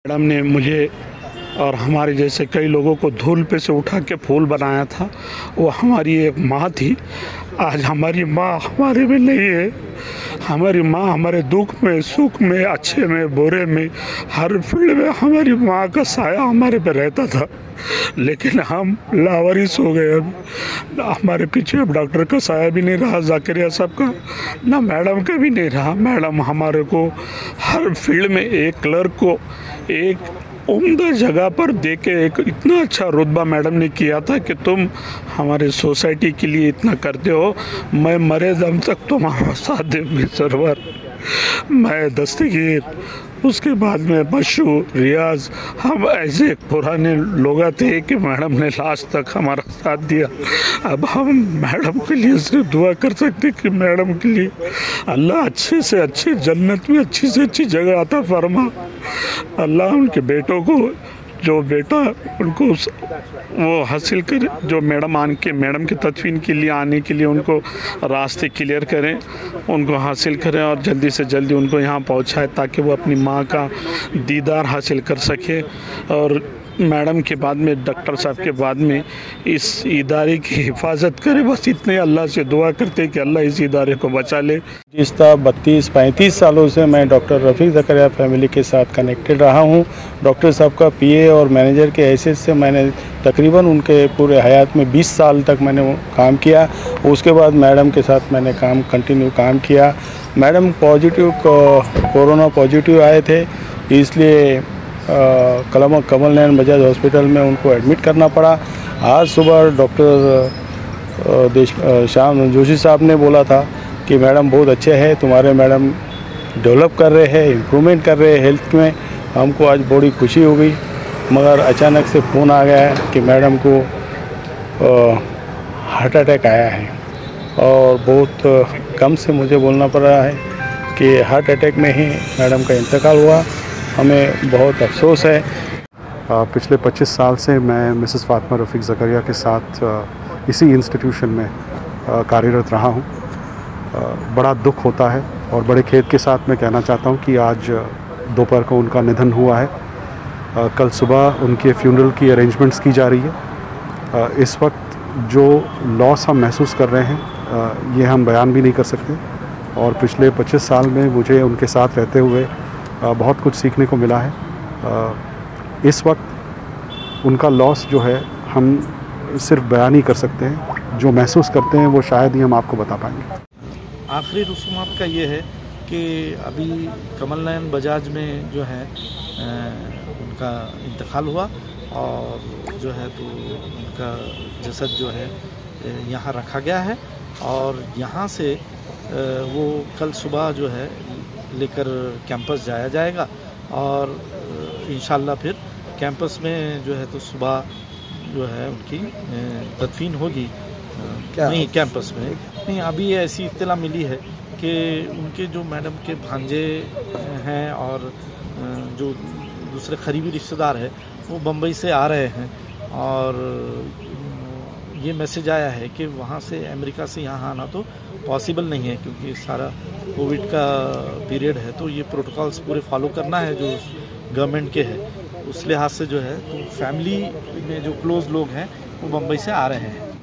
Madam ने मुझे और हमारे जैसे कई लोगों को धूल पे से उठा के फूल बनाया था। वो हमारी एक माँ थी। आज हमारी माँ हमारे में नहीं है। हमारी माँ हमारे दुख में, सुख में, अच्छे में, बुरे में, हर फील्ड में हमारी माँ का साया हमारे पे रहता था। लेकिन हम लावारिस हो गए। अब हमारे पीछे अब डॉक्टर का साया भी नहीं रहा, ज़ाकिरिया साहब का, ना मैडम का भी नहीं रहा। मैडम हमारे को हर फील्ड में एक क्लर्क को एक उम्दा जगह पर देके एक इतना अच्छा रुतबा मैडम ने किया था कि तुम हमारे सोसाइटी के लिए इतना करते हो, मैं मरे दम तक तुम्हारा साथ दूंगी सरवर। मैं दस्तगीर, उसके बाद में बशू, रियाज, हम ऐसे पुराने लोग थे कि मैडम ने लास्ट तक हमारा साथ दिया। अब हम मैडम के लिए सिर्फ दुआ कर सकते कि मैडम के लिए अल्लाह अच्छे से अच्छे जन्नत में अच्छी से अच्छी जगह अता फरमा। अल्लाह उनके बेटों को, जो बेटा उनको वो हासिल करे, जो मैडम के तदफीन के लिए आने के लिए उनको रास्ते क्लियर करें, उनको हासिल करें और जल्दी से जल्दी उनको यहाँ पहुँचाए ताकि वो अपनी माँ का दीदार हासिल कर सके। और मैडम के बाद में, डॉक्टर साहब के बाद में इस इदारे की हिफाजत करे। बस इतने अल्लाह से दुआ करते कि अल्लाह इस इदारे को बचा ले। पिछले 32-35 सालों से मैं डॉक्टर रफ़ीक ज़करिया फैमिली के साथ कनेक्टेड रहा हूं। डॉक्टर साहब का पीए और मैनेजर के हैसियत से मैंने तकरीबन उनके पूरे हयात में 20 साल तक मैंने वो काम किया। उसके बाद मैडम के साथ मैंने कंटिन्यू काम किया। मैडम कोरोना पॉजिटिव आए थे, इसलिए कमल नयन बजाज हॉस्पिटल में उनको एडमिट करना पड़ा। आज सुबह डॉक्टर श्याम जोशी साहब ने बोला था कि मैडम बहुत अच्छे हैं, तुम्हारे मैडम डेवलप कर रहे हैं, इम्प्रूवमेंट कर रहे हैं हेल्थ में। हमको आज बड़ी खुशी हो गई, मगर अचानक से फ़ोन आ गया है कि मैडम को हार्ट अटैक आया है और बहुत कम से मुझे बोलना पड़ रहा है कि हार्ट अटैक में ही मैडम का इंतकाल हुआ। हमें बहुत अफसोस है। पिछले 25 साल से मैं मिसेस फातिमा रफ़ीक ज़करिया के साथ इसी इंस्टीट्यूशन में कार्यरत रहा हूँ। बड़ा दुख होता है और बड़े खेद के साथ मैं कहना चाहता हूँ कि आज दोपहर को उनका निधन हुआ है। कल सुबह उनके फ्यूनरल की अरेंजमेंट्स की जा रही है। इस वक्त जो लॉस हम महसूस कर रहे हैं ये हम बयान भी नहीं कर सकते। और पिछले 25 साल में मुझे उनके साथ रहते हुए बहुत कुछ सीखने को मिला है। इस वक्त उनका लॉस जो है हम सिर्फ बयान ही कर सकते हैं, जो महसूस करते हैं वो शायद ही हम आपको बता पाएंगे। आखिरी रसूमात का ये है कि अभी कमल नयन बजाज में जो है उनका इंतकाल हुआ और जो है तो उनका जसद जो है यहाँ रखा गया है और यहाँ से वो कल सुबह जो है लेकर कैंपस जाया जाएगा और इंशाल्लाह फिर कैंपस में जो है तो सुबह जो है उनकी तदफीन होगी। नहीं, कैंपस में नहीं, अभी ऐसी इत्तला मिली है कि उनके जो मैडम के भांजे हैं और जो दूसरे करीबी रिश्तेदार हैं वो बम्बई से आ रहे हैं और ये मैसेज आया है कि वहाँ से अमेरिका से यहाँ आना तो पॉसिबल नहीं है क्योंकि सारा कोविड का पीरियड है, तो ये प्रोटोकॉल्स पूरे फॉलो करना है जो गवर्नमेंट के है। उस लिहाज से जो है तो फैमिली में जो क्लोज लोग हैं वो बम्बई से आ रहे हैं।